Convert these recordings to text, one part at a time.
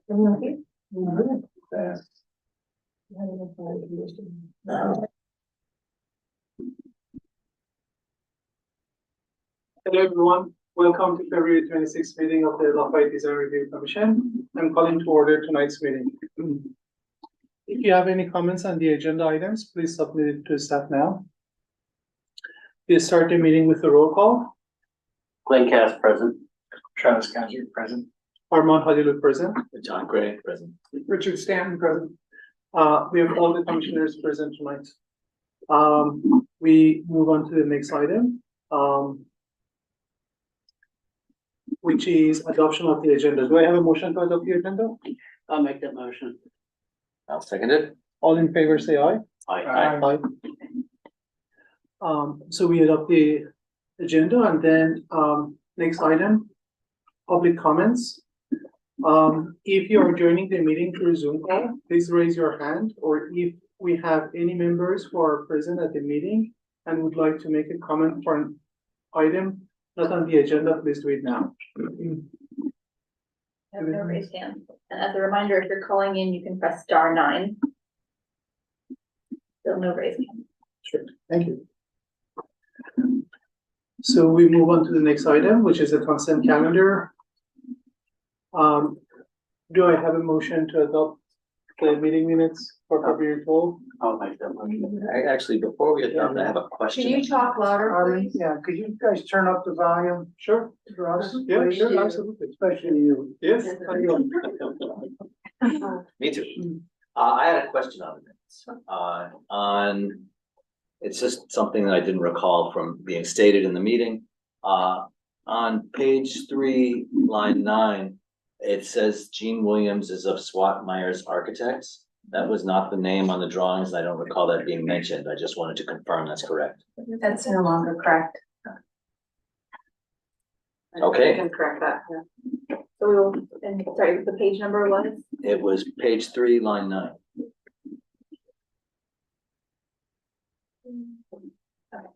Hello everyone, welcome to February 26th meeting of the Lafayette Design Review Commission. I'm calling to order tonight's meeting. If you have any comments on the agenda items, please submit it to staff now. We start the meeting with a roll call. Glenn Cass present. Travis Kaiser present. Armand Hadilu present. John Gray present. Richard Stanton present. We have all the commissioners present tonight. We move on to the next item, which is adoption of the agenda. Do I have a motion to adopt the agenda? I'll make that motion. I'll second it. All in favor, say aye. Aye. Aye. So we adopt the agenda, and then next item, public comments. If you are joining the meeting through Zoom call, please raise your hand, or if we have any members who are present at the meeting and would like to make a comment for an item not on the agenda, please do it now. I have no raised hand. And as a reminder, if you're calling in, you can press *9. Still no raised hand. Sure, thank you. So we move on to the next item, which is the consent calendar. Do I have a motion to adopt the meeting minutes for February 12th? I'll make that motion. Actually, before we adopt, I have a question. Can you talk louder, please? Yeah, could you guys turn up the volume Sure. for us? Yeah, please? sure, absolutely. Especially you. Yes. Me too. I had a question on this. It's just something that I didn't recall from being stated in the meeting. On page 3, line 9, it says Gene Williams is of Swat Myers Architects. That was not the name on the drawings. I don't recall that being mentioned. I just wanted to confirm that's correct. That's no longer correct. Okay. I can correct that. Yeah. So we will, and sorry, the page number was? It was page 3, line 9. Okay,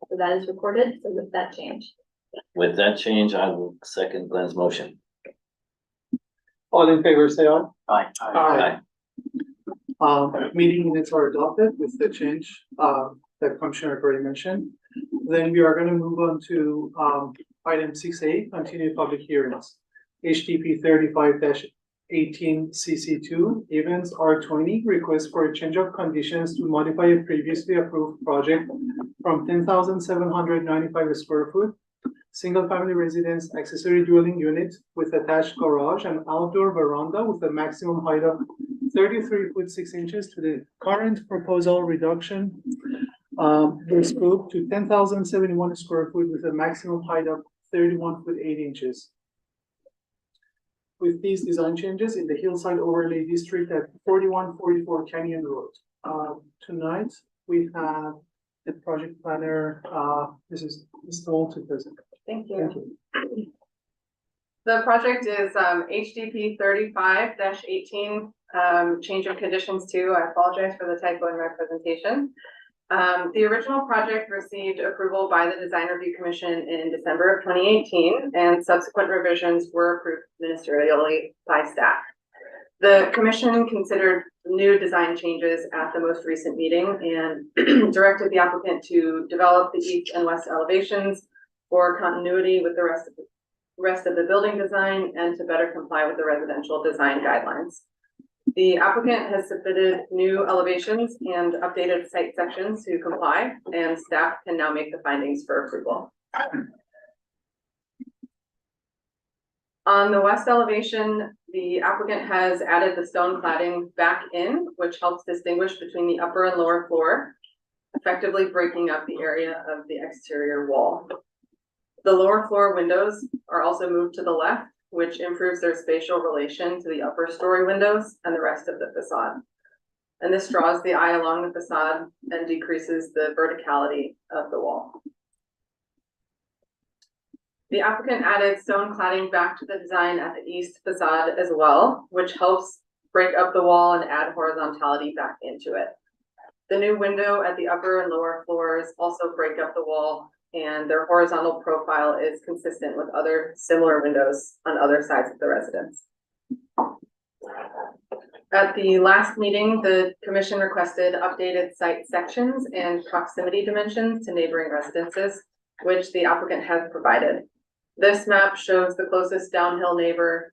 so that is recorded, so with that change. With that change, I will second Glenn's motion. All in favor, say aye. Aye. Meeting minutes are adopted with the change that Commissioner already mentioned. Then we are going to move on to item 6A, continued public hearings. HTP 35-18 CC2 events R20 request for a change of conditions to modify a previously approved project from 10,795 square foot single family residence accessory dwelling unit with attached garage and outdoor veranda with a maximum height of 33 foot 6 inches to the current proposal reduction the scope to 10,071 square foot with a maximum height of 31 foot 8 inches. With these design changes in the Hillside Overlay District at 4144 Canyon Road. Tonight we have the project planner, this is Mr. Walter present. Thank you. Thank you. The project is HDP 35-18, change of conditions 2. I apologize for the typo in my presentation. The original project received approval by the Design Review Commission in December of 2018, and subsequent revisions were approved ministerially by staff. The commission considered new design changes at the most recent meeting and directed the applicant to develop the east and west elevations for continuity with the rest of the building design and to better comply with the residential design guidelines. The applicant has submitted new elevations and updated site sections to comply, and staff can now make the findings for approval. On the west elevation, the applicant has added the stone cladding back in, which helps distinguish between the upper and lower floor, effectively breaking up the area of the exterior wall. The lower floor windows are also moved to the left, which improves their spatial relation to the upper story windows and the rest of the facade. And this draws the eye along the facade and decreases the verticality of the wall. The applicant added stone cladding back to the design at the east facade as well, which helps break up the wall and add horizontality back into it. The new window at the upper and lower floors also break up the wall, and their horizontal profile is consistent with other similar windows on other sides of the residence. At the last meeting, the commission requested updated site sections and proximity dimensions to neighboring residences, which the applicant has provided. This map shows the closest downhill neighbor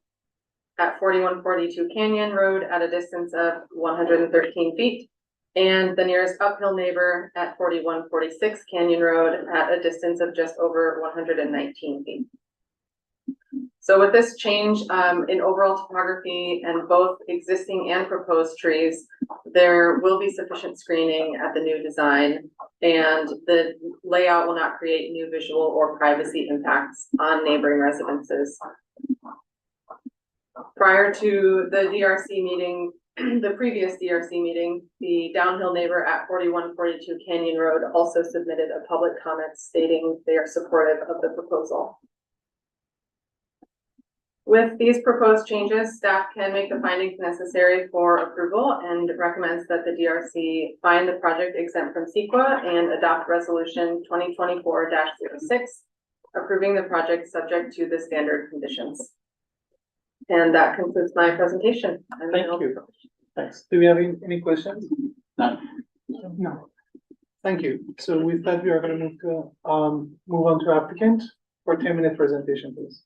at 4142 Canyon Road at a distance of 113 feet, and the nearest uphill neighbor at 4146 Canyon Road at a distance of just over 119 feet. So with this change in overall topography and both existing and proposed trees, there will be sufficient screening at the new design, and the layout will not create new visual or privacy impacts on neighboring residences. Prior to the DRC meeting, the previous DRC meeting, the downhill neighbor at 4142 Canyon Road also submitted a public comment stating they are supportive of the proposal. With these proposed changes, staff can make the findings necessary for approval and recommends that the DRC find the project exempt from CEQA and adopt resolution 2024-06, approving the project subject to the standard conditions. And that concludes my presentation. Thank you. Thanks. Do we have any questions? None. No. Thank you. So with that, we are going to move on to applicant for 10-minute presentation, please.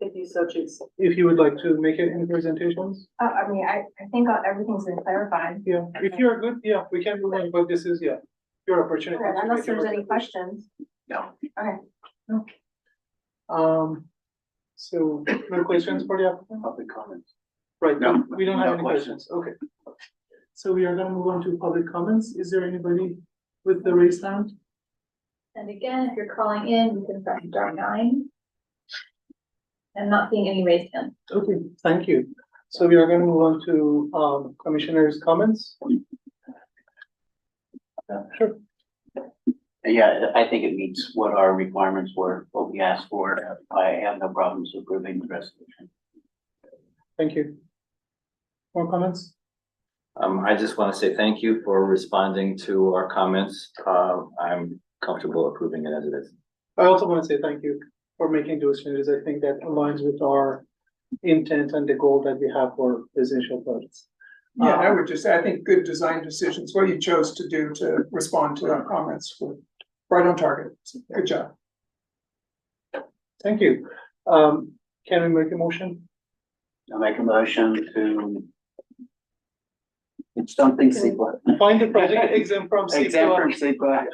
If you so choose. If you would like to make any presentations, I mean, I think everything's been clarified. yeah. If you are good, yeah, we can move on. But this is your opportunity. Okay, to unless make a there's any presentation. questions. No. Okay. So no questions for the applicant? Public comments. Right, No, we don't have no any questions. questions, okay. So we are gonna move on to public comments. Is there anybody with the raised hand? And again, if you're calling in, you can press star 9. I'm not seeing any raised hands. Okay, thank you. So we are gonna move on to commissioners' comments. Sure. Yeah, I think it meets what our requirements were, what we asked for. I have no problems approving the resolution. Thank you. More comments? I just want to say thank you for responding to our comments. I'm comfortable approving it as it is. I also want to say thank you for making those changes. I think that aligns with our intent and the goal that we have for residential projects. Yeah, I would just say, I think good design decisions, what you chose to do to respond to our comments were right on target. So, good job. Thank you. Can we make a motion? I'll make a motion to. It's something CEQA. Find the project exempt from Exempt from CEQA. CEQA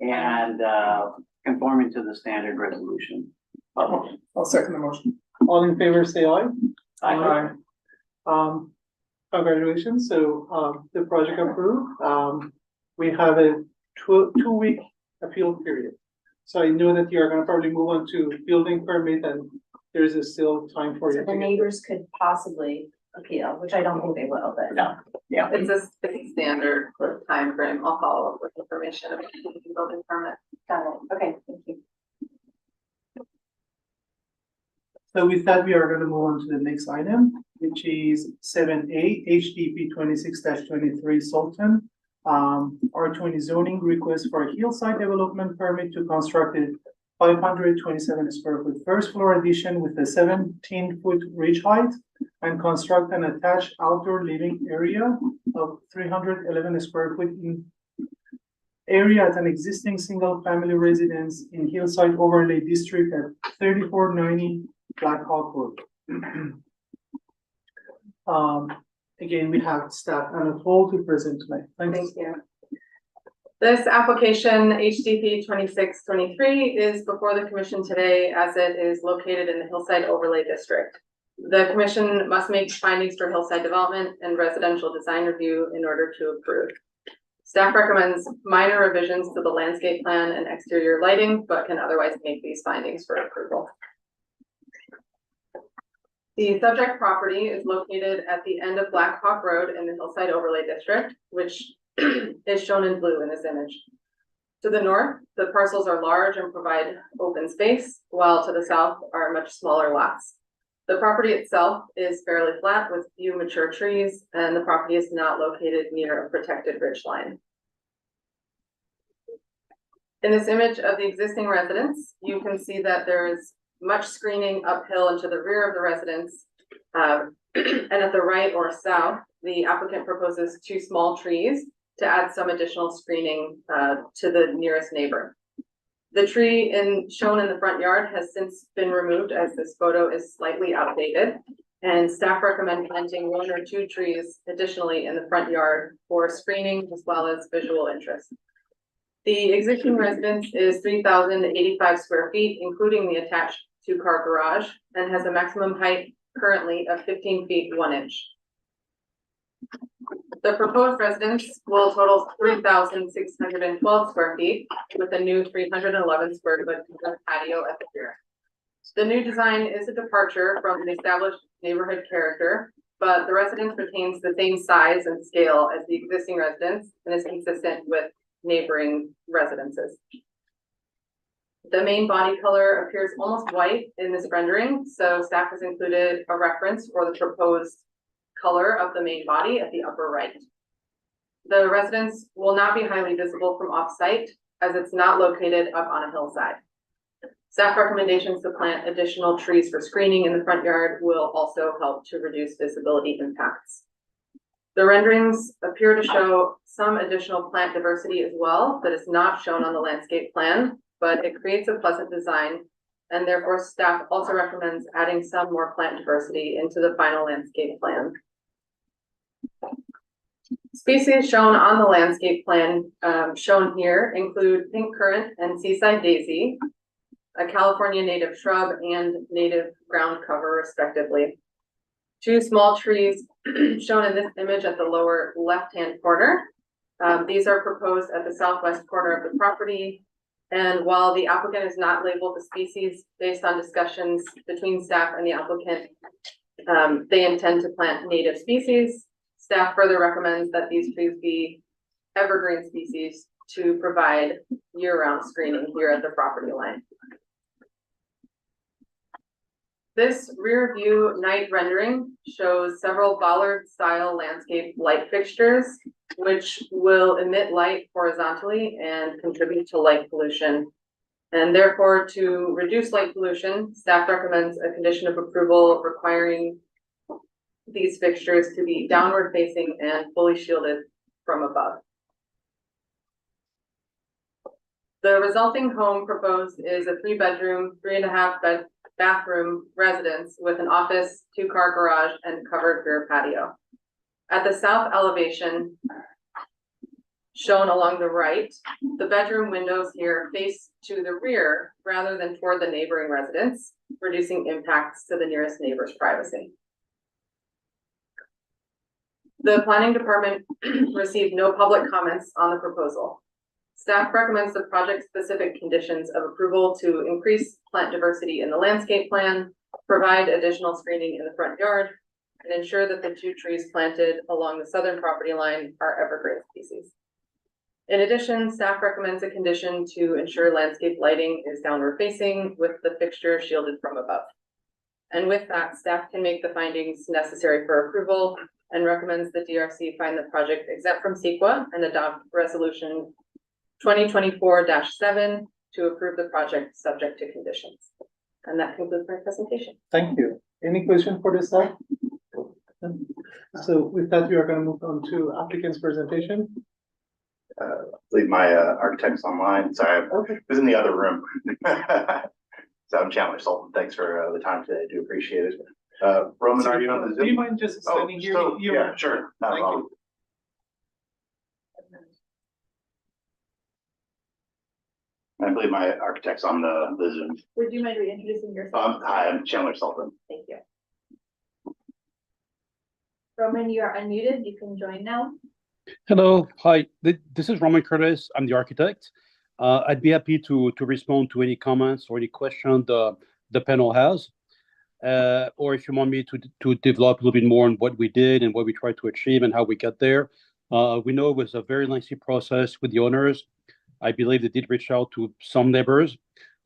and conforming to the standard resolution. I'll second the motion. All in favor, say aye. Aye. Congratulations. So, the project approved. We have a two-week appeal period. So I know that you are gonna probably move on to building permit and there is still time for you. So the neighbors could possibly appeal, which I don't think they will, but. No, yeah. It's a standard time frame. I'll follow up with information about the building permit. Got it. Okay, thank you. So with that, we are gonna move on to the next item, which is 7A, HDP 26-23 Sultan. R20 zoning request for a hillside development permit to construct a 527 square foot first floor addition with a 17-foot ridge height and construct an attached outdoor living area of 311 square foot in area at an existing single family residence in Hillside Overlay District at 3490 Black Hawk Road. Again, we have staff and a whole to present tonight. Thank you. This application, HDP 2623, is before the commission today as it is located in the Hillside Overlay District. The commission must make findings for hillside development and residential design review in order to approve. Staff recommends minor revisions to the landscape plan and exterior lighting, but can otherwise make these findings for approval. The subject property is located at the end of Black Hawk Road in the Hillside Overlay District, which is shown in blue in this image. To the north, the parcels are large and provide open space, while to the south are much smaller lots. The property itself is fairly flat with few mature trees, and the property is not located near a protected ridge line. In this image of the existing residence, you can see that there is much screening uphill and to the rear of the residence, And at the right or south, the applicant proposes 2 small trees to add some additional screening to the nearest neighbor. The tree shown in the front yard has since been removed as this photo is slightly outdated. And staff recommend planting 1 or 2 trees additionally in the front yard for screening as well as visual interest. The existing residence is 3,085 square feet, including the attached 2-car garage, and has a maximum height currently of 15 feet 1 inch. The proposed residence will total 3,612 square feet with a new 311 square foot patio at the rear. The new design is a departure from the established neighborhood character, but the residence retains the same size and scale as the existing residence and is consistent with neighboring residences. The main body color appears almost white in this rendering, so staff has included a reference for the proposed color of the main body at the upper right. The residence will not be highly visible from off-site as it's not located up on a hillside. Staff recommendations to plant additional trees for screening in the front yard will also help to reduce visibility impacts. The renderings appear to show some additional plant diversity as well that is not shown on the landscape plan, but it creates a pleasant design, and therefore staff also recommends adding some more plant diversity into the final landscape plan. Species shown on the landscape plan shown here include pink currant and seaside daisy, a California native shrub and native ground cover respectively. 2 small trees shown in this image at the lower left-hand corner. These are proposed at the southwest corner of the property. And while the applicant is not labeled the species based on discussions between staff and the applicant, they intend to plant native species. Staff further recommends that these trees be evergreen species to provide year-round screening here at the property line. This rear view night rendering shows several bollard-style landscape light fixtures, which will emit light horizontally and contribute to light pollution. And therefore, to reduce light pollution, staff recommends a condition of approval requiring these fixtures to be downward facing and fully shielded from above. The resulting home proposed is a 3-bedroom, 3.5 bathroom residence with an office, 2-car garage, and covered rear patio. At the south elevation, shown along the right, the bedroom windows here face to the rear rather than toward the neighboring residence, reducing impacts to the nearest neighbor's privacy. The planning department received no public comments on the proposal. Staff recommends the project-specific conditions of approval to increase plant diversity in the landscape plan, provide additional screening in the front yard, and ensure that the 2 trees planted along the southern property line are evergreen species. In addition, staff recommends a condition to ensure landscape lighting is downward facing with the fixture shielded from above. And with that, staff can make the findings necessary for approval and recommends the DRC find the project exempt from CEQA and adopt resolution 2024-7 to approve the project subject to conditions. And that concludes my presentation. Thank you. Any question for this slide? So with that, we are going to move on to applicant's presentation. Leave my architects online. Sorry, I was in the other room. So I'm Chandler Sultan. Thanks for the time today. I do appreciate it. Roman, are you on the Zoom? Do you mind just standing here? So, yeah, sure. Not a Thank problem. I believe my architect's on the Zoom. Would you mind reintroducing yourself? Hi, I'm Chandler Sultan. Thank you. Roman, you are unmuted. You can join now. Hello, hi. This is Roman Curtis. I'm the architect. I'd be happy to respond to any comments or any question the panel has, or if you want me to develop a little bit more on what we did and what we tried to achieve and how we got there. We know it was a very lengthy process with the owners. I believe they did reach out to some neighbors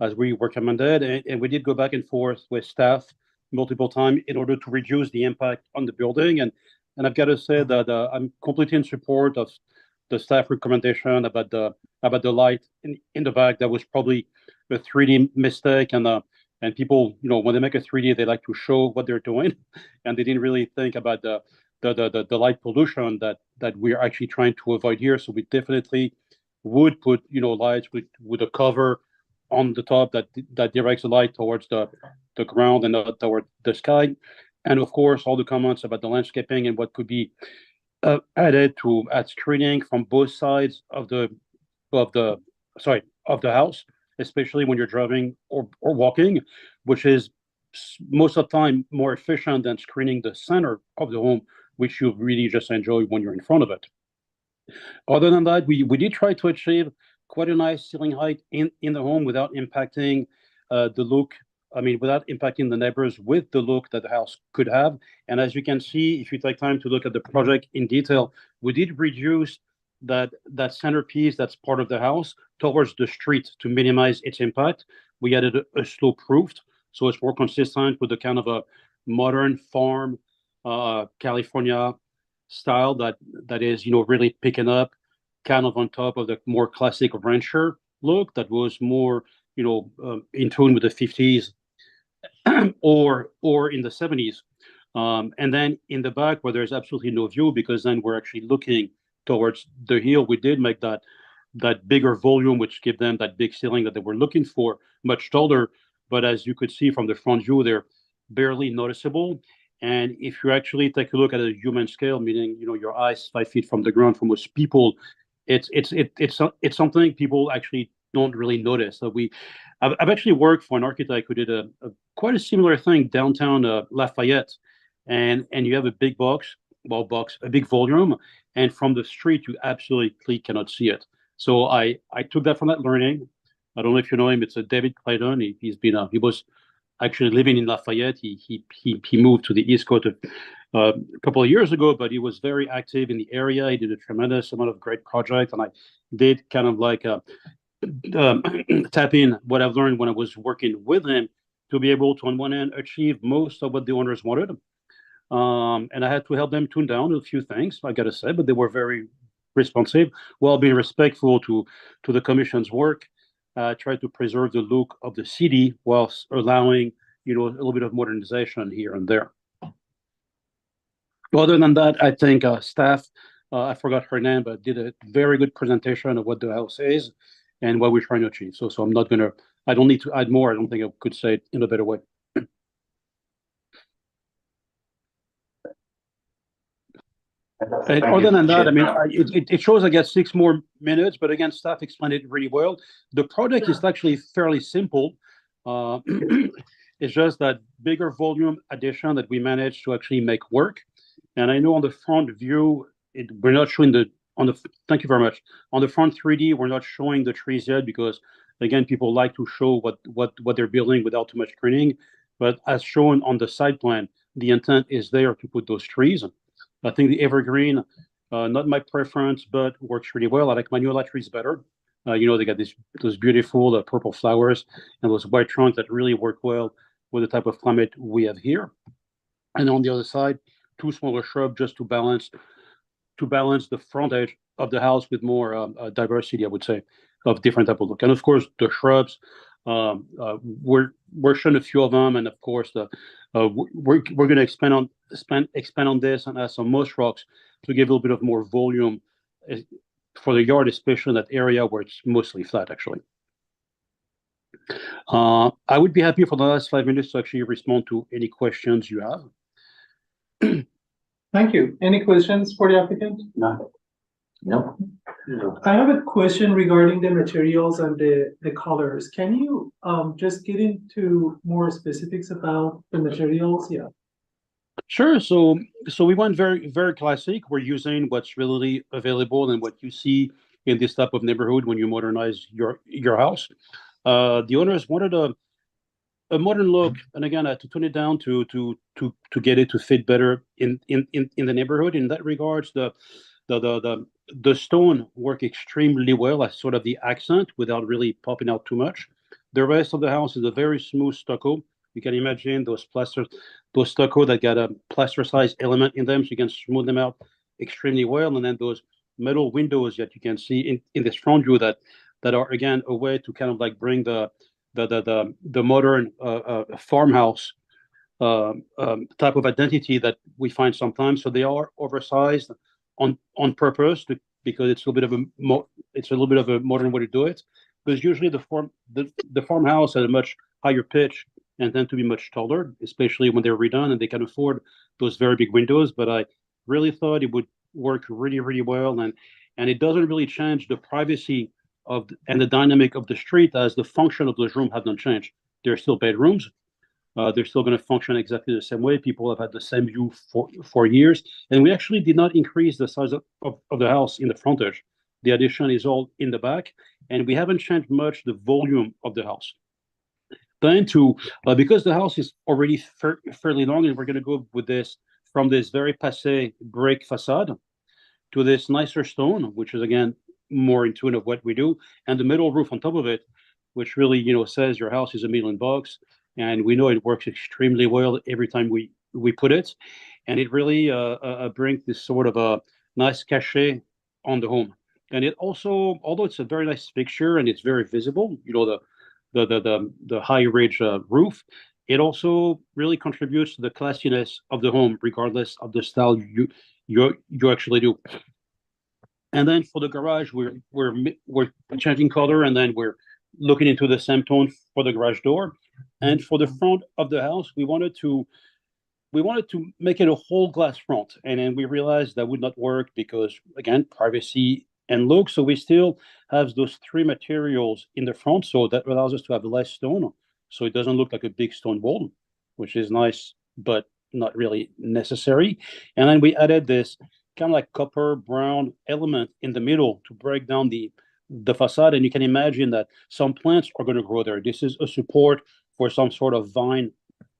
as we recommended, and we did go back and forth with staff multiple times in order to reduce the impact on the building. And I've got to say that I'm completely in support of the staff recommendation about the light in the back. That was probably a 3D mistake, and And people, when they make a 3D, they like to show what they're doing, and they didn't really think about the light pollution that we're actually trying to avoid here. So we definitely would put, lights with a cover on the top that directs the light towards the ground and not toward the sky. And of course, all the comments about the landscaping and what could be added to add screening from both sides of the house, especially when you're driving or walking, which is most of the time more efficient than screening the center of the home, which you really just enjoy when you're in front of it. Other than that, we did try to achieve quite a nice ceiling height in the home without impacting the look. I mean, without impacting the neighbors with the look that the house could have. And as you can see, if you take time to look at the project in detail, we did reduce that centerpiece that's part of the house towards the street to minimize its impact. We added a slope roof, so it's more consistent with the kind of a modern farm California style that is, really picking up kind of on top of the more classic rancher look that was more, in tune with the 50s or in the 70s. And then in the back where there's absolutely no view, because then we're actually looking towards the hill, we did make that bigger volume, which gave them that big ceiling that they were looking for, much taller. But as you could see from the front view, they're barely noticeable. And if you actually take a look at a human scale, meaning, your eyes 5 feet from the ground for most people, it's something people actually don't really notice. So I've actually worked for an architect who did a quite a similar thing downtown Lafayette, and you have a big a big volume, and from the street you absolutely cannot see it. So I took that from that learning. I don't know if you know him. It's a David Clayton. He was actually living in Lafayette. He moved to the East Coast a couple of years ago, but he was very active in the area. He did a tremendous amount of great projects, and I did kind of like tap in what I've learned when I was working with him to be able to, on one end, achieve most of what the owners wanted. And I had to help them tune down a few things, I got to say, but they were very responsive while being respectful to the commission's work. Try to preserve the look of the city whilst allowing, a little bit of modernization here and there. Other than that, I think staff, I forgot her name, but did a very good presentation of what the house is and what we're trying to achieve. So I'm not gonna, I don't need to add more. I don't think I could say it in a better way. And other than that, I mean, it shows, I guess, 6 more minutes, but again, staff explained it really well. The project is actually fairly simple. It's just that bigger volume addition that we managed to actually make work. And I know on the front view, we're not showing thank you very much. On the front 3D, we're not showing the trees yet because, again, people like to show what they're building without too much screening. But as shown on the site plan, the intent is there to put those trees. I think the evergreen, not my preference, but works really well. I like Magnolia trees better. They got those beautiful purple flowers and those white trunks that really work well with the type of climate we have here. And on the other side, 2 smaller shrubs just to balance the front edge of the house with more diversity, I would say, of different type of look. And of course, the shrubs, we're showing a few of them, and of course, we're going to expand on this and add some moss rocks to give a little bit of more volume for the yard, especially in that area where it's mostly flat, actually. I would be happy for the last 5 minutes to actually respond to any questions you have. Thank you. Any questions for the applicant? No. No. I have a question regarding the materials and the colors. Can you just get into more specifics about the materials? Yeah. Sure. So we went very, very classic. We're using what's really available and what you see in this type of neighborhood when you modernize your house. The owners wanted a modern look, and again, I had to tone it down to get it to fit better in the neighborhood. In that regards, the stone work extremely well as sort of the accent without really popping out too much. The rest of the house is a very smooth stucco. You can imagine those stucco that got a plaster size element in them, so you can smooth them out extremely well. And then those metal windows that you can see in this front view that are again a way to kind of like bring the the modern farmhouse type of identity that we find sometimes. So they are oversized on purpose because it's a little bit of it's a little bit of a modern way to do it. Because usually the farmhouse has a much higher pitch and tend to be much taller, especially when they're redone and they can afford those very big windows. But I really thought it would work really, really well, and it doesn't really change the privacy and the dynamic of the street, as the function of those rooms have not changed. They're still bedrooms. They're still going to function exactly the same way. People have had the same view for years, and we actually did not increase the size of the house in the frontage. The addition is all in the back, and we haven't changed much the volume of the house. Then because the house is already fairly long, and we're going to go with this from this very passé brick facade to this nicer stone, which is again more in tune of what we do, and the metal roof on top of it, which really says your house is $1 million, and we know it works extremely well every time we put it, and it really brings this sort of a nice cachet on the home. And it also, although it's a very nice fixture and it's very visible, the high ridge roof, it also really contributes to the classiness of the home, regardless of the style you actually do. And then for the garage, we're changing color, and then we're looking into the same tone for the garage door. And for the front of the house, we wanted to make it a whole glass front, and then we realized that would not work because, again, privacy and look. So we still have those three materials in the front, so that allows us to have less stone, so it doesn't look like a big stone wall, which is nice but not really necessary. And then we added this kind of like copper brown element in the middle to break down the facade, and you can imagine that some plants are going to grow there. This is a support for some sort of vine,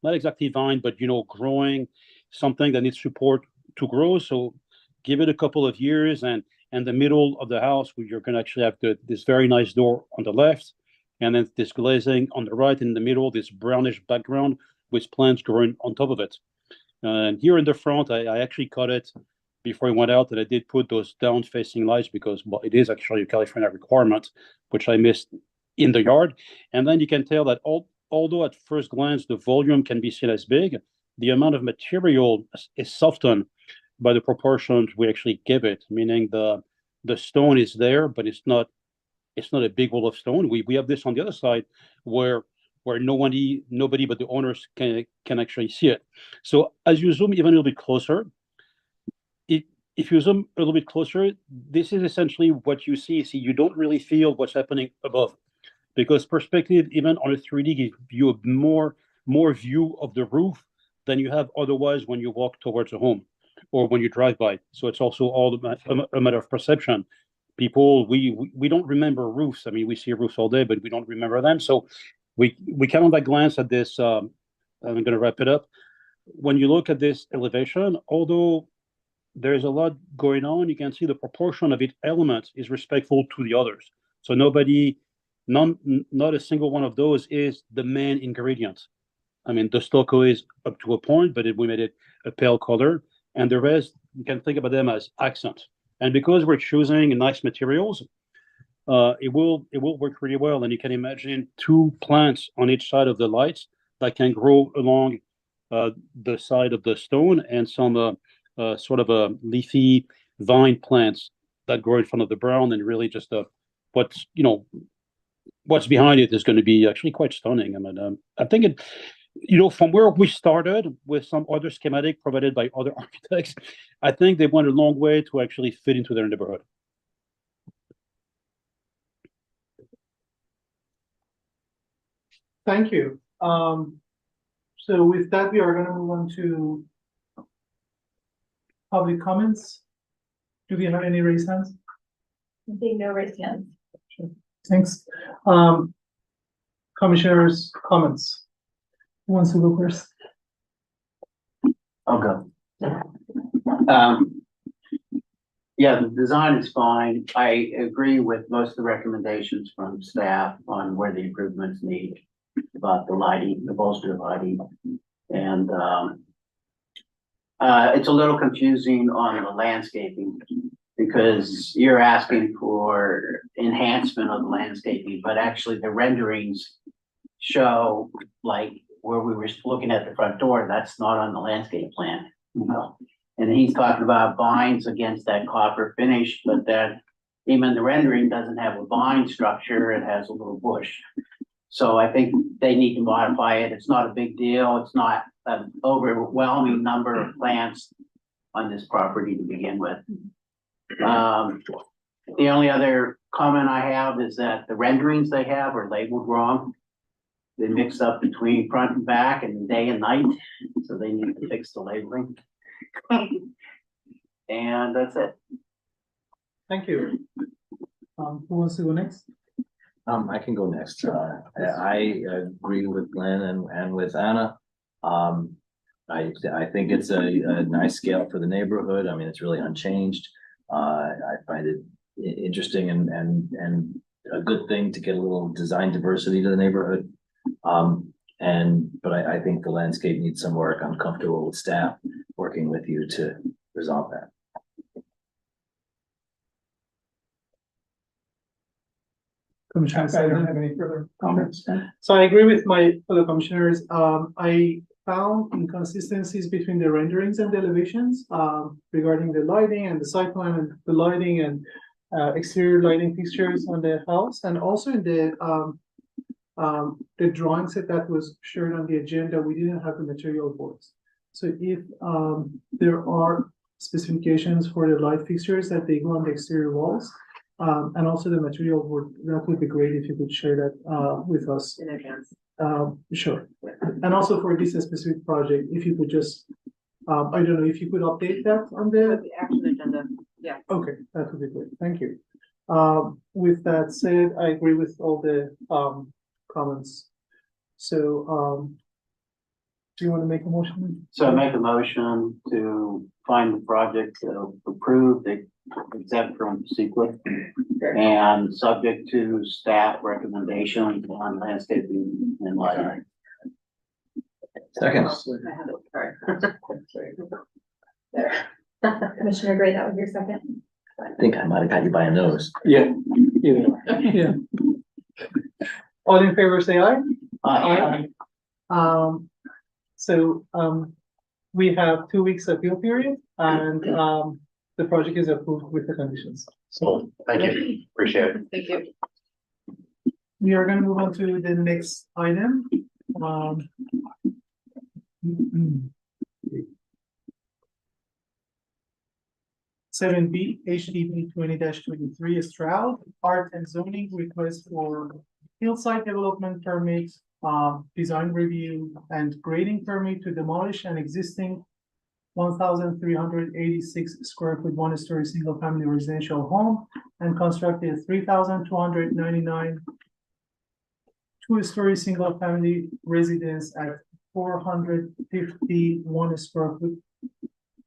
not exactly vine, but growing something that needs support to grow. So give it a couple of years, and the middle of the house, where you're going to actually have this very nice door on the left, and then this glazing on the right, in the middle, this brownish background with plants growing on top of it. And here in the front, I actually cut it before I went out, and I did put those down-facing lights because, well, it is actually a California requirement, which I missed in the yard. And then you can tell that although at first glance the volume can be seen as big, the amount of material is softened by the proportions we actually give it, meaning the stone is there, but it's not a big wall of stone. We have this on the other side where nobody but the owners can actually see it. So as you zoom even a little bit closer, if you zoom a little bit closer, this is essentially what you see. See, you don't really feel what's happening above, because perspective, even on a 3D, gives you a more view of the roof than you have otherwise when you walk towards a home or when you drive by. So it's also all a matter of perception. People, we don't remember roofs. I mean, we see roofs all day, but we don't remember them. So we kind of like glance at this. I'm going to wrap it up. When you look at this elevation, although there's a lot going on, you can see the proportion of each element is respectful to the others. So not a single one of those is the main ingredient. I mean, the stucco is up to a point, but we made it a pale color, and the rest, you can think about them as accents. And because we're choosing nice materials, it will work really well. And you can imagine 2 plants on each side of the lights that can grow along the side of the stone, and some sort of a leafy vine plants that grow in front of the brown, and really just what's behind it is going to be actually quite stunning. I mean, I think it, from where we started with some other schematic provided by other architects, I think they went a long way to actually fit into their neighborhood. Thank you. So with that, we are going to move on to public comments. Do we have any raised hands? Seeing no raised hands. Thanks. Commissioners' comments. Who wants to go first? I'll go. Yeah, the design is fine. I agree with most of the recommendations from staff on where the improvements need, about the lighting, the bolster lighting. And it's a little confusing on the landscaping, because you're asking for enhancement of the landscaping, but actually the renderings show, like where we were looking at the front door, that's not on the landscape plan, you know? And he's talking about vines against that copper finish, but that even the rendering doesn't have a vine structure, it has a little bush. So I think they need to modify it. It's not a big deal. It's not an overwhelming number of plants on this property to begin with. The only other comment I have is that the renderings they have are labeled wrong. They mix up between front and back and day and night, so they need to fix the labeling. And that's it. Thank you. Who wants to go next? I can go next. I agree with Glenn and with Anna. I think it's a nice scale for the neighborhood. I mean, it's really unchanged. I find it interesting and a good thing to get a little design diversity to the neighborhood. But I think the landscape needs some work. I'm comfortable with staff working with you to resolve that. Commissioner I don't Seldon? have any further comments. So I agree with my fellow commissioners. I found inconsistencies between the renderings and the elevations, regarding the lighting and the site plan and the lighting and exterior lighting fixtures on the house, and also in the drawing set that was shared on the agenda, we didn't have the material boards. So if there are specifications for the light fixtures that they go on the exterior walls, and also the material board, that would be great if you could share that with us. In advance. Sure. And also for this specific project, if you could just, I don't know, if you could update that on the, The action agenda, okay, that would be great. Thank you. With that said, I agree with all the comments. So, do you want to make a motion? So I make a motion to find the project approved, exempt from secret, and subject to staff recommendations on landscaping and lighting. Second. I have it, sorry. There. Commissioner Gray, that was your second. I think I might have got you by a nose. Yeah. Yeah. All in favor, say aye. So, we have 2 weeks appeal period and, the project is approved with the conditions. So Thank you, appreciate it. Thank you. we are gonna move on to the next item. Seven B, HDB 20-23 Stroud, art and zoning request for hillside development permit, design review and grading permit to demolish an existing 1,386 square foot, one-story, single-family residential home and construct a 3,299 two-story, single-family residence at 451 square foot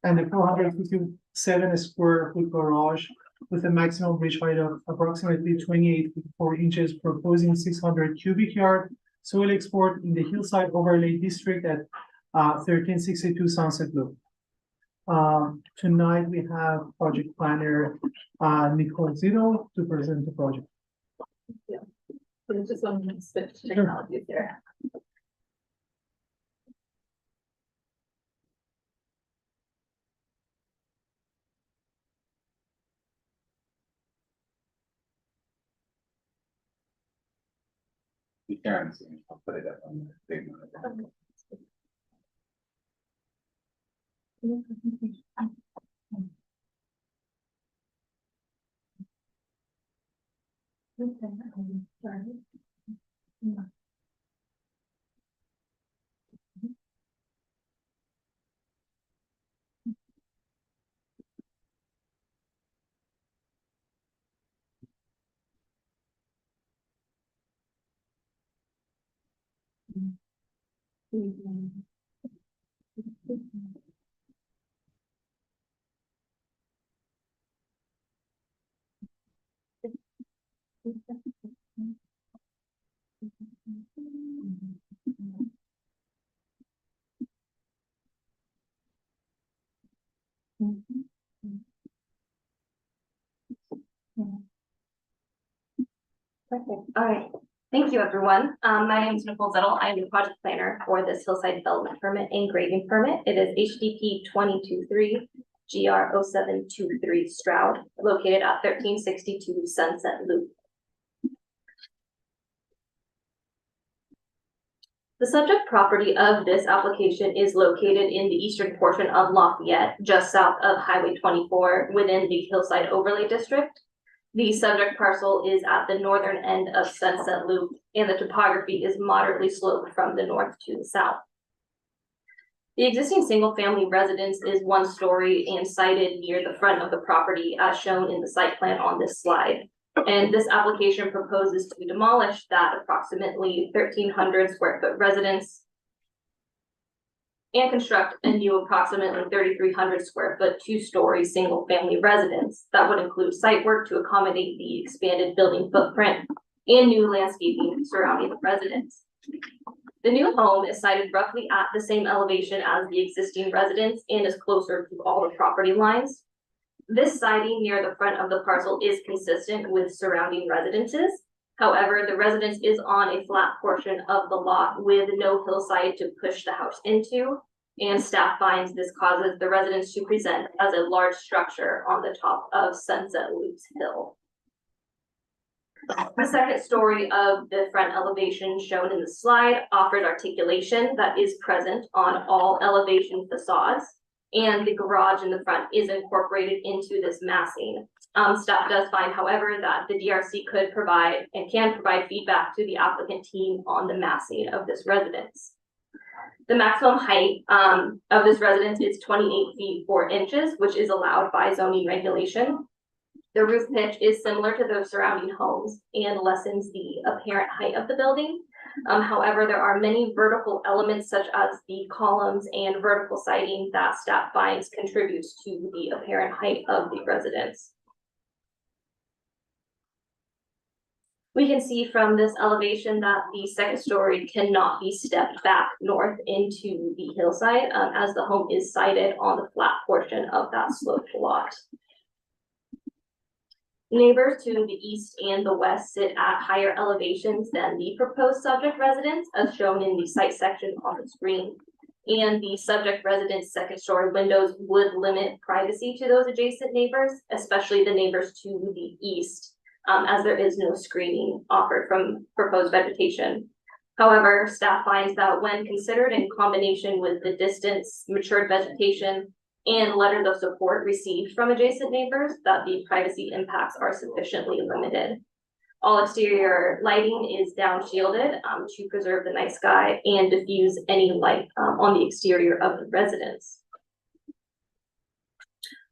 and a 457 square foot garage with a maximum bridge height of approximately 28.4 inches, proposing 600 cubic yard soil export in the hillside overlay district at 1362 Sunset Loop. Tonight we have project planner Nicole Zito to present the project. There's just one switch technology there. You can see, I'll put it up on the big one. Perfect. All right. Thank you, everyone. My name is Nicole Zettel. I am the project planner for this hillside development permit and grading permit. It is HDP 223 GR 0723 Stroud, located at 1362 Sunset Loop. The subject property of this application is located in the eastern portion of Lafayette, just south of Highway 24 within the Hillside Overlay District. The subject parcel is at the northern end of Sunset Loop, and the topography is moderately sloped from the north to the south. The existing single-family residence is one story and sited near the front of the property as shown in the site plan on this slide. And this application proposes to demolish that approximately 1,300 square foot residence and construct a new approximately 3,300 square foot two-story single-family residence that would include site work to accommodate the expanded building footprint and new landscaping surrounding the residence. The new home is sited roughly at the same elevation as the existing residence and is closer to all the property lines. This siding near the front of the parcel is consistent with surrounding residences. However, the residence is on a flat portion of the lot with no hillside to push the house into, and staff finds this causes the residence to present as a large structure on the top of Sunset Loops Hill. The second story of the front elevation shown in the slide offers articulation that is present on all elevation facades, and the garage in the front is incorporated into this massing. Staff does find, however, that the DRC could provide and can provide feedback to the applicant team on the massing of this residence. The maximum height of this residence is 28 feet 4 inches, which is allowed by zoning regulation. The roof pitch is similar to those surrounding homes and lessens the apparent height of the building. However, there are many vertical elements such as the columns and vertical siding that staff finds contributes to the apparent height of the residence. We can see from this elevation that the second story cannot be stepped back north into the hillside as the home is sited on the flat portion of that sloped lot. Neighbors to the east and the west sit at higher elevations than the proposed subject residence, as shown in the site section on the screen. And the subject residence second story windows would limit privacy to those adjacent neighbors, especially the neighbors to the east, as there is no screening offered from proposed vegetation. However, staff finds that when considered in combination with the distance, matured vegetation, and letters of support received from adjacent neighbors, that the privacy impacts are sufficiently limited. All exterior lighting is downshielded to preserve the night sky and diffuse any light on the exterior of the residence.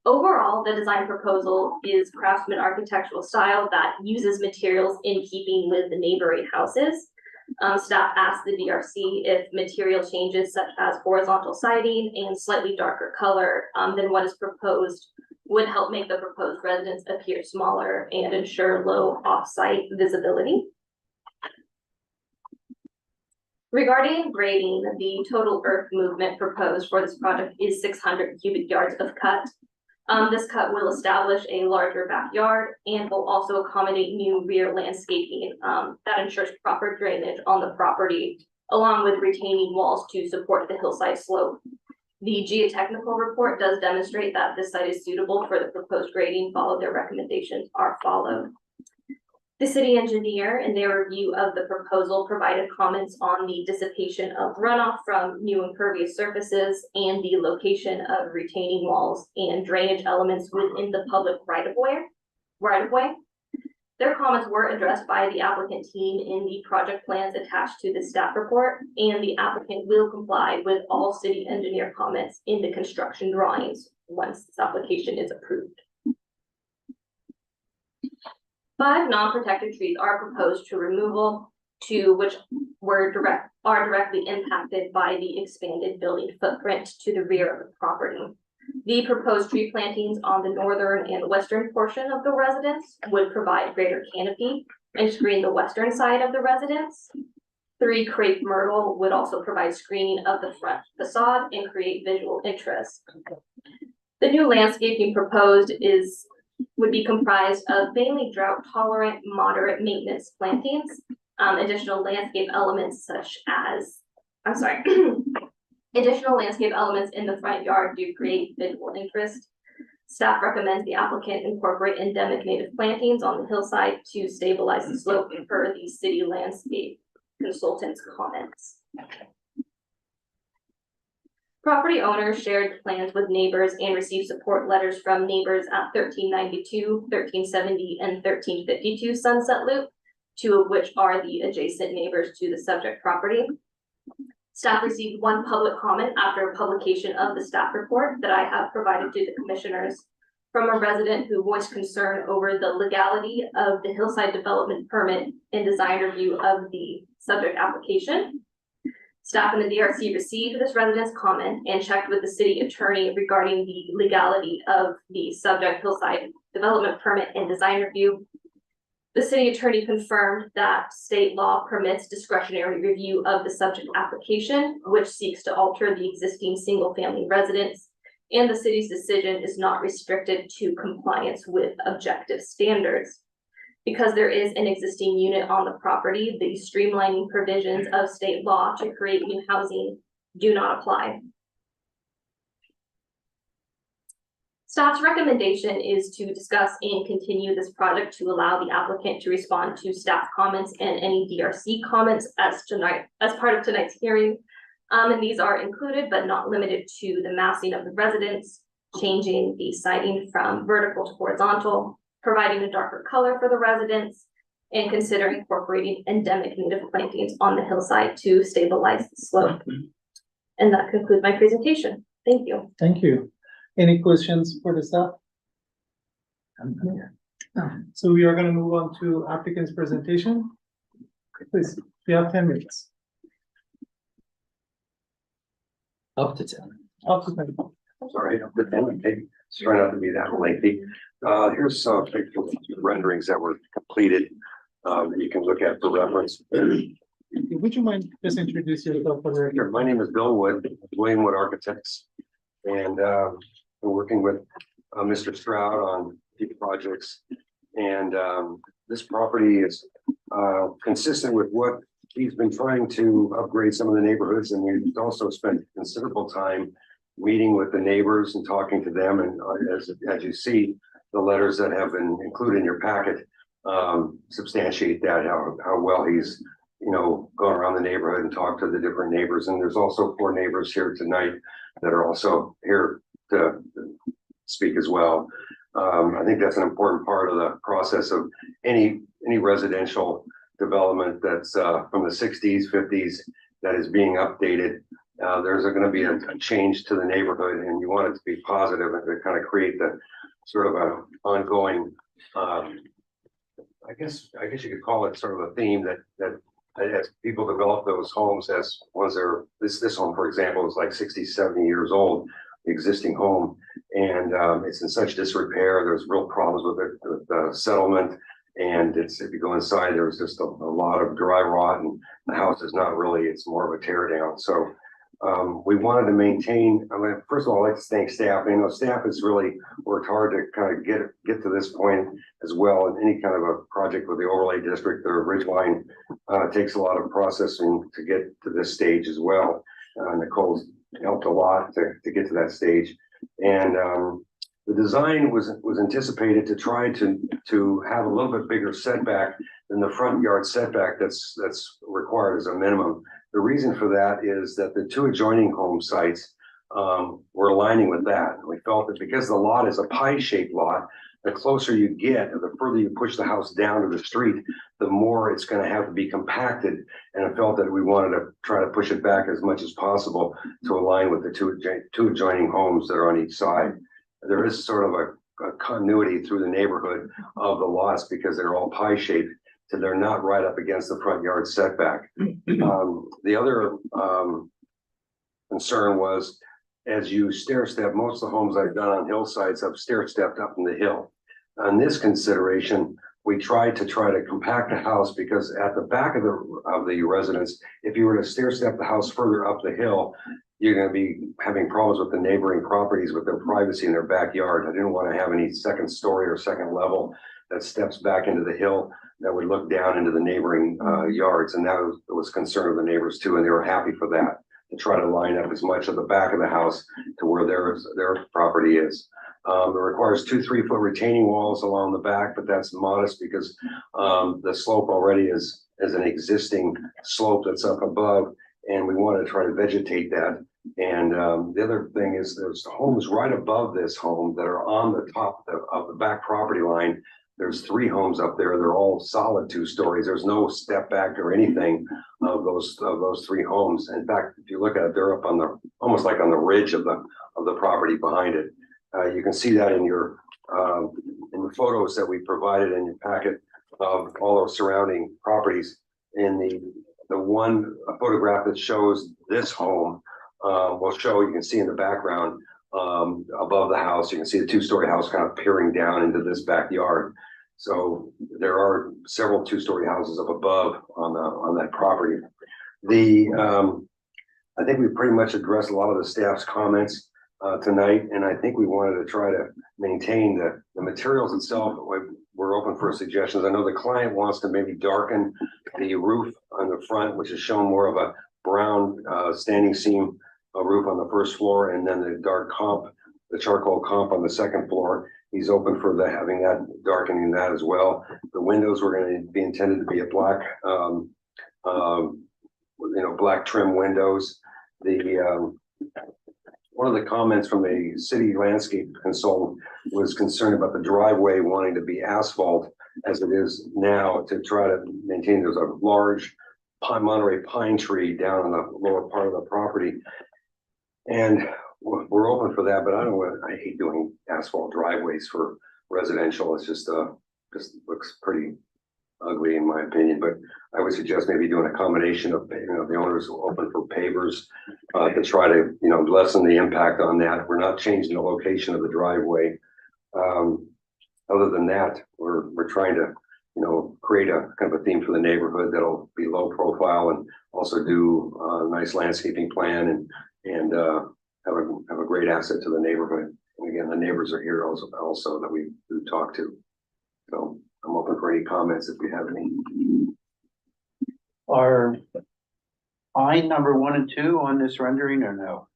Overall, the design proposal is craftsman architectural style that uses materials in keeping with the neighboring houses. Staff asked the DRC if material changes such as horizontal siding and slightly darker color than what is proposed would help make the proposed residence appear smaller and ensure low off-site visibility. Regarding grading, the total earth movement proposed for this project is 600 cubic yards of cut. This cut will establish a larger backyard and will also accommodate new rear landscaping that ensures proper drainage on the property, along with retaining walls to support the hillside slope. The geotechnical report does demonstrate that this site is suitable for the proposed grading, while their recommendations are followed. The city engineer, in their review of the proposal, provided comments on the dissipation of runoff from new impervious surfaces and the location of retaining walls and drainage elements within the public right-of-way. Their comments were addressed by the applicant team in the project plans attached to the staff report, and the applicant will comply with all city engineer comments in the construction drawings once this application is approved. 5 non-protected trees are proposed to removal, 2 which are directly impacted by the expanded building footprint to the rear of the property. The proposed tree plantings on the northern and western portion of the residence would provide greater canopy and screen the western side of the residence. 3 crepe myrtle would also provide screening of the front facade and create visual interest. The new landscaping proposed would be comprised of mainly drought tolerant, moderate maintenance plantings. additional landscape elements such as, I'm sorry, additional landscape elements in the front yard do create visual interest. Staff recommends the applicant incorporate endemic native plantings on the hillside to stabilize the slope per the city landscape consultant's comments. Property owners shared plans with neighbors and received support letters from neighbors at 1392, 1370, and 1352 Sunset Loop, 2 of which are the adjacent neighbors to the subject property. Staff received 1 public comment after publication of the staff report that I have provided to the commissioners from a resident who voiced concern over the legality of the hillside development permit and design review of the subject application. Staff and the DRC received this resident's comment and checked with the city attorney regarding the legality of the subject hillside development permit and design review. The city attorney confirmed that state law permits discretionary review of the subject application, which seeks to alter the existing single-family residence, and the city's decision is not restricted to compliance with objective standards. Because there is an existing unit on the property, the streamlining provisions of state law to create new housing do not apply. Staff's recommendation is to discuss and continue this project to allow the applicant to respond to staff comments and any DRC comments as part of tonight's hearing. And these are included but not limited to the massing of the residence, changing the siding from vertical to horizontal, providing a darker color for the residents, and consider incorporating endemic native plantings on the hillside to stabilize the slope. And that concludes my presentation. Thank you. Thank you. Any questions for the staff? So we are gonna move on to applicant's presentation. Please, you have 10 minutes. Up to 10. Up to 10. Sorry, try not to be that lengthy. Here's some renderings that were completed that you can look at for reference. Would you mind just introduce yourself for the record? Sure. My name is Bill Wood, William Wood Architects, and we're working with Mr. Stroud on the projects. And this property is consistent with what he's been trying to upgrade some of the neighborhoods, and we've also spent considerable time meeting with the neighbors and talking to them. And as you see, the letters that have been included in your packet substantiate that, how well he's gone around the neighborhood and talked to the different neighbors. And there's also 4 neighbors here tonight that are also here to speak as well. I think that's an important part of the process of any residential development that's from the 60s, 50s that is being updated. There's going to be a change to the neighborhood, and you want it to be positive and to kind of create the sort of a ongoing, I guess you could call it sort of a theme that as people develop those homes, as once they're this home, for example, is like 60, 70 years old, the existing home, and it's in such disrepair. There's real problems with the settlement, and if you go inside, there's just a lot of dry rot, and the house is not really. It's more of a tear down. So we wanted to maintain. First of all, I'd like to thank staff. Staff has really worked hard to kind of get to this point as well. And any kind of a project with the overlay district or Ridgeline takes a lot of processing to get to this stage as well. Nicole's helped a lot to get to that stage. And the design was anticipated to try to have a little bit bigger setback than the front yard setback that's required as a minimum. The reason for that is that the 2 adjoining home sites were aligning with that. We felt that because the lot is a pie-shaped lot, the closer you get, or the further you push the house down to the street, the more it's going to have to be compacted. And I felt that we wanted to try to push it back as much as possible to align with the two adjoining homes that are on each side. There is sort of a continuity through the neighborhood of the lots because they're all pie-shaped, so they're not right up against the front yard setback. The other concern was, as you stair step, most of the homes I've done on hillsides have stair stepped up in the hill. On this consideration, we tried to compact the house because at the back of the residence, if you were to stair step the house further up the hill, you're going to be having problems with the neighboring properties with their privacy in their backyard. I didn't want to have any second story or second level that steps back into the hill. that would look down into the neighboring yards, and that was concern of the neighbors too, and they were happy for that, to try to line up as much of the back of the house to where their property is. It requires 2 3-foot retaining walls along the back, but that's modest because the slope already is an existing slope that's up above, and we want to try to vegetate that. And the other thing is there's homes right above this home that are on the top of the back property line. There's 3 homes up there. They're all solid 2 stories. There's no step back or anything of those 3 homes. In fact, if you look at it, they're up on the almost like on the ridge of the property behind it. You can see that in the photos that we provided in your packet of all our surrounding properties. In the one photograph that shows this home, will show, you can see in the background above the house, you can see the 2-story house kind of peering down into this backyard. So there are several 2-story houses up above on that property. I think we pretty much addressed a lot of the staff's comments tonight, and I think we wanted to try to maintain the materials itself. We're open for suggestions. I know the client wants to maybe darken the roof on the front, which is shown more of a brown standing seam roof on the first floor, and then the the charcoal comp on the second floor. He's open for having that, darkening that as well. The windows were going to be intended to be a black, black trim windows. One of the comments from a city landscape consultant was concerned about the driveway wanting to be asphalt as it is now, to try to maintain. There's a large Monterey pine tree down in the lower part of the property, and we're open for that. But I hate doing asphalt driveways for residential. It's just looks pretty ugly in my opinion. But I would suggest maybe doing a combination of, the owners open for pavers to try to, lessen the impact on that. We're not changing the location of the driveway. Other than that, we're trying to, create a kind of a theme for the neighborhood that'll be low profile, and also do a nice landscaping plan and have a great asset to the neighborhood. And again, the neighbors are here also that we talked to. So I'm open for any comments if you have any. Are pine number 1 and 2 on this rendering or no?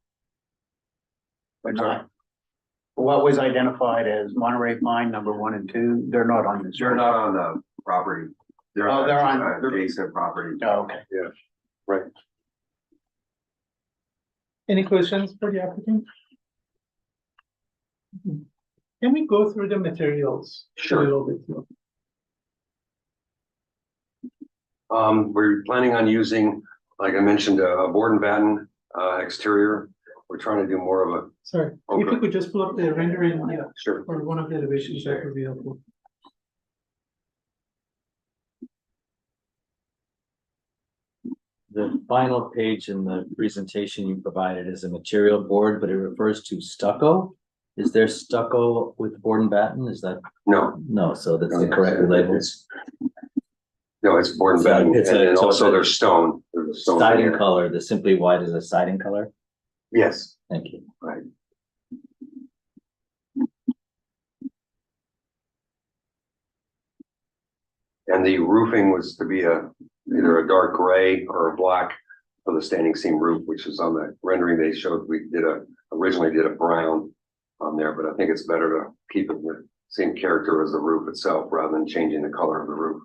Or not? What was identified as Monterey pine number 1 and 2? They're not on this. They're not on the property. They're on adjacent property. Oh, okay. Yeah, right. Any questions for the applicant? Can we go through the materials? Sure. A little bit more? We're planning on using, like I mentioned, a board and batten exterior. We're trying to do more of a. Sorry, if you could just pull up the rendering, Sure. or one of the elevations, that would be helpful. The final page in the presentation you provided is a material board, but it refers to stucco. Is there stucco with board and batten? Is that? No, so that's the correct label. No, it's board and batten, and also there's stone. There's a stone Siding there. color, the simply white is a siding color? Yes. Thank you. Right. And the roofing was to be either a dark gray or a black for the standing seam roof, which is on the rendering they showed. We originally did a brown on there, but I think it's better to keep it the same character as the roof itself rather than changing the color of the roof.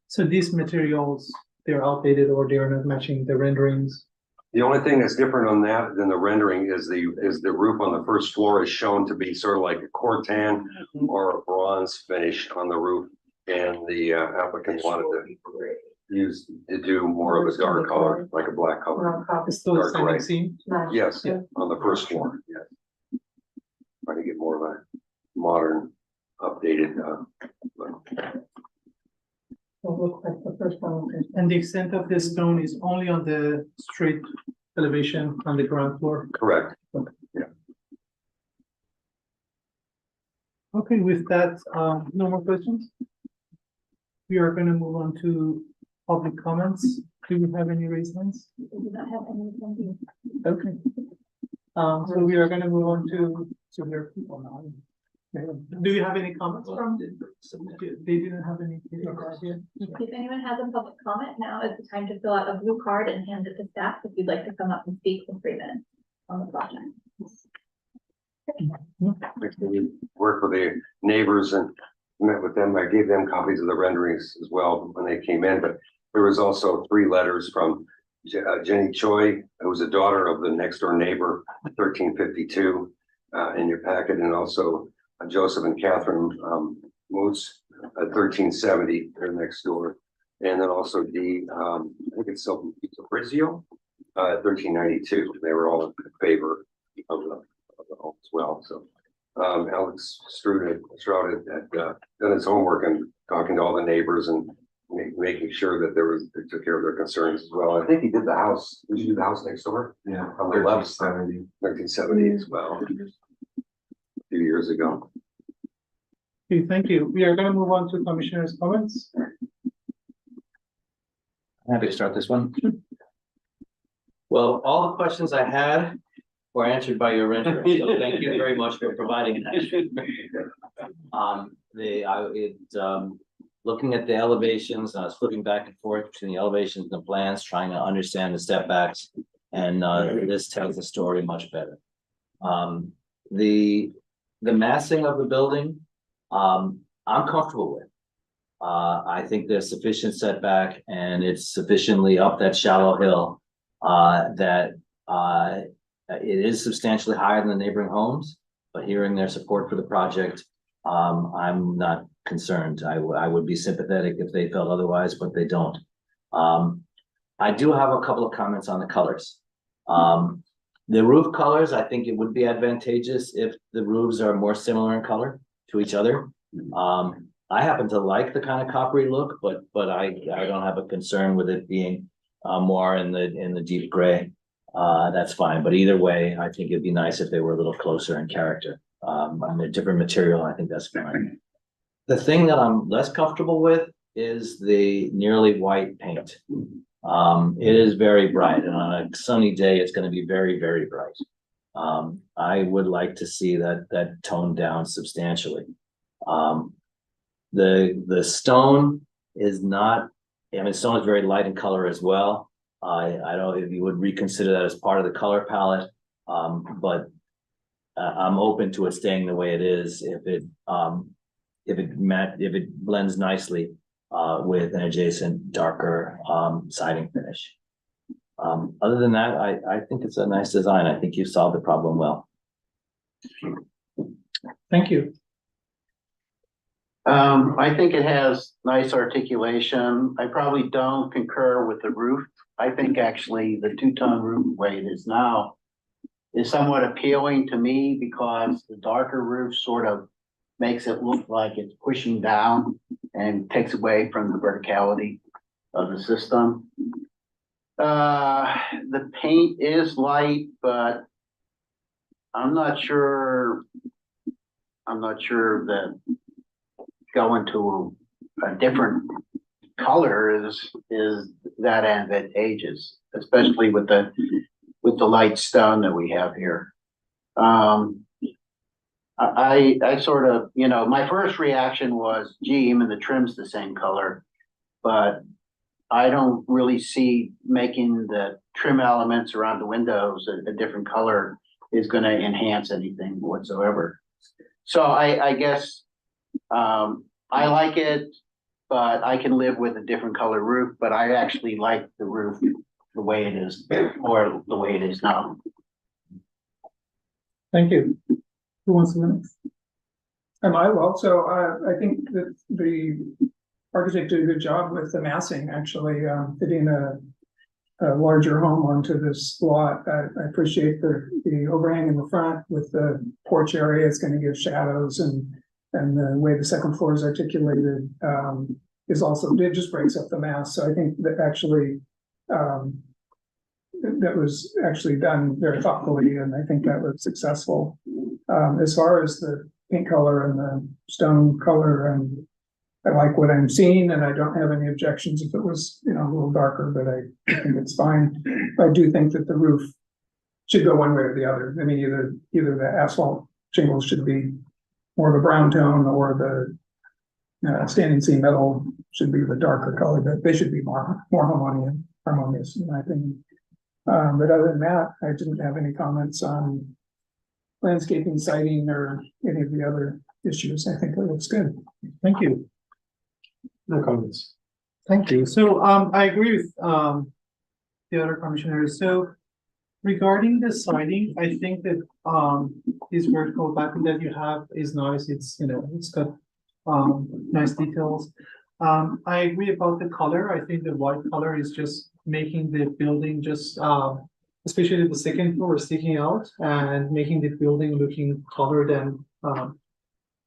So these materials, they're outdated or they're not matching the renderings? The only thing that's different on that than the rendering is the roof on the first floor is shown to be sort of like a cortan or a bronze finish on the roof. And the applicant wanted to do more of a dark color, like a black color. It's still Dark standing gray. seam? Yes, Yeah. on the first floor, yes. Trying to get more of a modern, updated look. Look like the first one. And the extent of this stone is only on the straight elevation on the ground floor? Correct. Okay, with that, no more questions? We are gonna move on to public comments. Do we have any raised hands? We do not have anything. Okay. So we are gonna move on to hear people now. Do you have any comments from? They didn't have any. If anyone has a public comment, now is the time to fill out a blue card and hand it to staff if you'd like to come up and speak for 3 minutes on the project. We worked with the neighbors and met with them. I gave them copies of the renderings as well when they came in, but there was also 3 letters from Jenny Choi, who was a daughter of the next door neighbor, 1352, in your packet, and also Joseph and Catherine Moots at 1370, they're next door. And then also I think it's Fabrizio, 1392. They were all in favor of the home as well. So Alex Stroud had done his homework and talking to all the neighbors and making sure that they took care of their concerns as well. I think he did the house. Did you do the house next door? Yeah, On the left, 1370. 1970 as well. A few years ago. Okay, thank you. We are gonna move on to commissioners' comments. Happy to start this one. Well, all the questions I had were answered by your renter, so thank you very much for providing that. Looking at the elevations, I was flipping back and forth between the elevations and the plans, trying to understand the step backs, and this tells the story much better. The massing of the building, I'm comfortable with. I think there's sufficient setback and it's sufficiently up that shallow hill that it is substantially higher than the neighboring homes, but hearing their support for the project, I'm not concerned. I would be sympathetic if they felt otherwise, but they don't. I do have a couple of comments on the colors. The roof colors, I think it would be advantageous if the roofs are more similar in color to each other. I happen to like the kind of coppery look, but I don't have a concern with it being more in the deep gray. That's fine, but either way, I think it'd be nice if they were a little closer in character. On a different material, I think that's fine. The thing that I'm less comfortable with is the nearly white paint. It is very bright, and on a sunny day, it's going to be very, very bright. I would like to see that toned down substantially. The stone is not, I mean, stone is very light in color as well. I don't know if you would reconsider that as part of the color palette, but I'm open to it staying the way it is if it blends nicely with an adjacent darker siding finish. Other than that, I think it's a nice design. I think you solved the problem well. Thank you. I think it has nice articulation. I probably don't concur with the roof. I think actually the two-tone roof, the way it is now, is somewhat appealing to me because the darker roof sort of makes it look like it's pushing down and takes away from the verticality of the system. The paint is light, but I'm not sure that going to a different color is that advantageous, especially with the light stone that we have here. I sort of, my first reaction was, gee, even the trim's the same color, but I don't really see making the trim elements around the windows a different color is going to enhance anything whatsoever. So I guess I like it, but I can live with a different color roof, but I actually like the roof the way it is, or the way it is now. Thank you. Who wants to next? I will. So I think that the architect did a good job with the massing, actually fitting a larger home onto this lot. I appreciate the overhang in the front with the porch area. It's going to give shadows, and the way the second floor is articulated is also, it just breaks up the mass. So I think that actually that was actually done very thoughtfully, and I think that was successful. As far as the paint color and the stone color, and I like what I'm seeing, and I don't have any objections if it was, a little darker, but I think it's fine. I do think that the roof should go one way or the other. I mean, either the asphalt shingles should be or the brown tone or the standing seam metal should be the darker color, but they should be more harmonious in my opinion. But other than that, I didn't have any comments on landscaping, siding, or any of the other issues. I think it looks good. Thank you. No comments. Thank you. So, I agree with, the other commissioners. So regarding the siding, I think that, this vertical backing that you have is nice. It's, it's got, nice details. I agree about the color. I think the white color is just making the building just, especially the second floor sticking out and making the building looking taller than,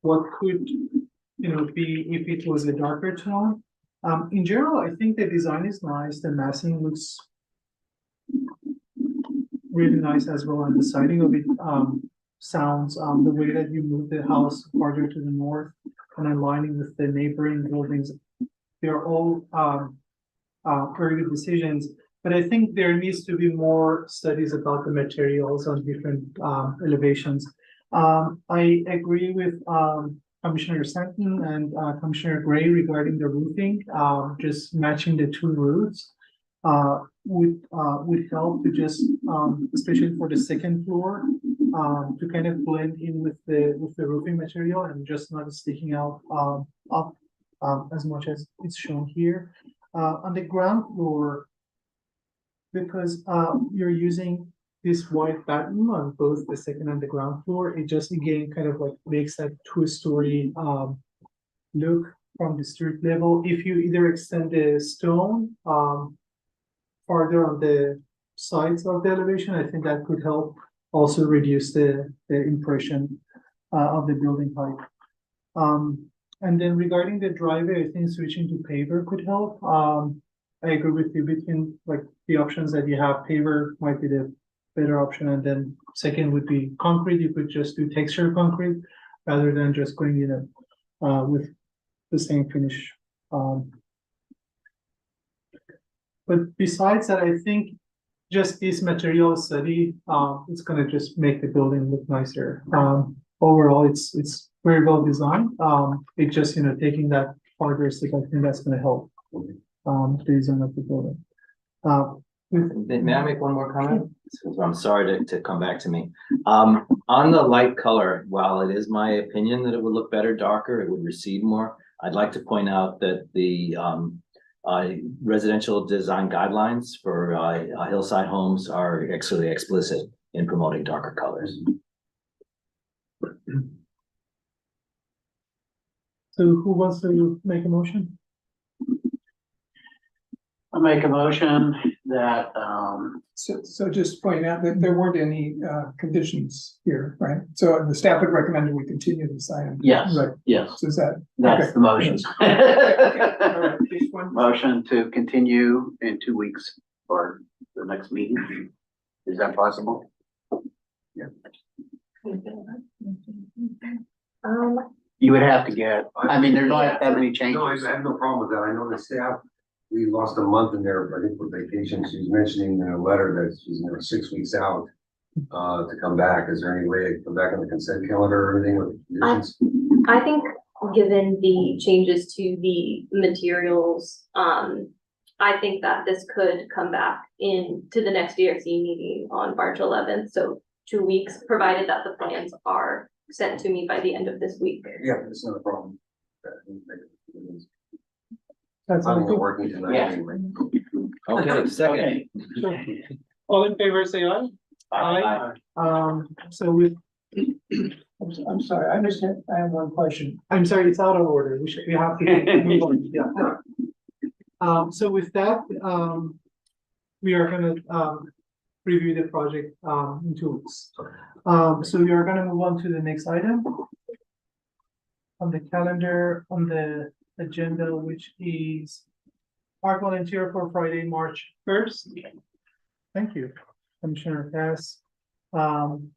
what could, be if it was a darker tone. In general, I think the design is nice. The massing looks really nice as well, and the siding of it sounds the way that you move the house farther to the north and aligning with the neighboring buildings. They're all very good decisions, but I think there needs to be more studies about the materials on different elevations. I agree with Commissioner Stanton and Commissioner Gray regarding the roofing. Just matching the two roofs would help to just especially for the second floor to kind of blend in with the roofing material and just not sticking out up as much as it's shown here. On the ground floor, because you're using this white batten on both the second and the ground floor, it just again kind of like makes that two-story look from the street level. If you either extend the stone farther on the sides of the elevation, I think that could help also reduce the impression of the building height. And then regarding the driveway, I think switching to paver could help. I agree with you between like the options that you have. Paver might be the better option, and then second would be concrete. You could just do texture concrete rather than just going with the same finish. But besides that, I think just this material study, it's gonna just make the building look nicer. Overall, it's very well designed. It just, taking that farther step, I think that's gonna help the design of the building. May I make one more comment? I'm sorry to come back to me. On the light color, while it is my opinion that it would look better darker, it would recede more. I'd like to point out that the residential design guidelines for hillside homes are actually explicit in promoting darker colors. So who wants to make a motion? I'll make a motion that, So just point out that there weren't any conditions here, right? So the staff would recommend that we continue this item. yes, Right, yes, so is that? that's okay. the motion. All right, this one. Motion to continue in 2 weeks for the next meeting. Is that possible? You would have to get, I mean, there's not that many changes. No, I have no problem with that. I know the staff, we lost a month in there, I think, for vacation. She's mentioning in a letter that she's 6 weeks out to come back. Is there any way to come back on the consent calendar or anything with conditions? I think given the changes to the materials, I think that this could come back to the next DRC meeting on March 11th. So 2 weeks, provided that the plans are sent to me by the end of this week. Yeah, it's not a problem. That's I'm all. working tonight Yeah. anyway. Okay, second. Okay. All in favor, say aye. So with, I'm sorry, I understand, I have one question. I'm sorry, it's out of order. We have to move on. Yeah. So with that, we are gonna review the project in 2 weeks. So we are gonna move on to the next item on the calendar, on the agenda, which is our volunteer for Friday, March 1st. Thank you, Commissioner Cass. And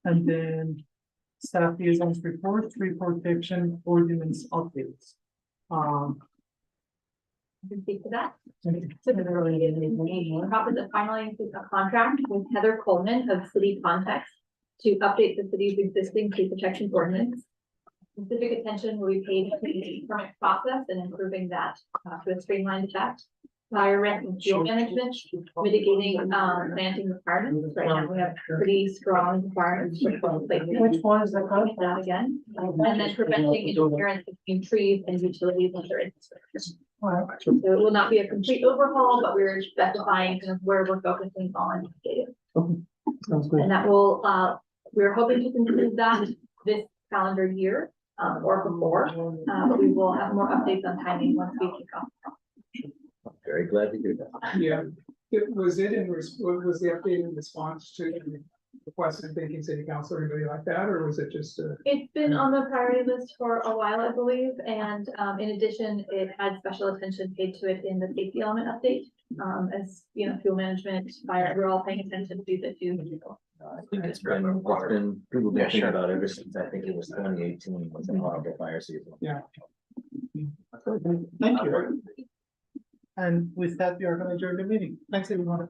then staff liaisons report, tree protection ordinance updates. I can speak to that. Okay. So the process of finally includes a contract with Heather Coleman of City Context to update the city's existing tree protection ordinance. specific attention will be paid to the permit process and improving that to a streamlined effect. Fire risk and fuel management, mitigating planting requirements. Right now, we have pretty strong requirements for placement. Which one is the code? That again, and then preventing interference between trees and utilities and their infrastructure. So it will not be a complete overhaul, but we're specifying kind of where we're focusing on. Sounds good. And that will, we're hoping to conclude that this calendar year, or before, but we will have more updates on timing once we kick off. Very glad to hear that. Yeah, was the update in response to the request of thinking city council or anybody like that, or was it just a? It's been on the priority list for a while, I believe, and in addition, it had special attention paid to it in the safety element update. As you know, fuel management, fire, we're all paying attention to the two. I think it's been, people been thinking about ever since, I think it was 2018 was a horrible fire season. Yeah. Thank you. And with that, we are gonna adjourn the meeting. Thanks, everyone.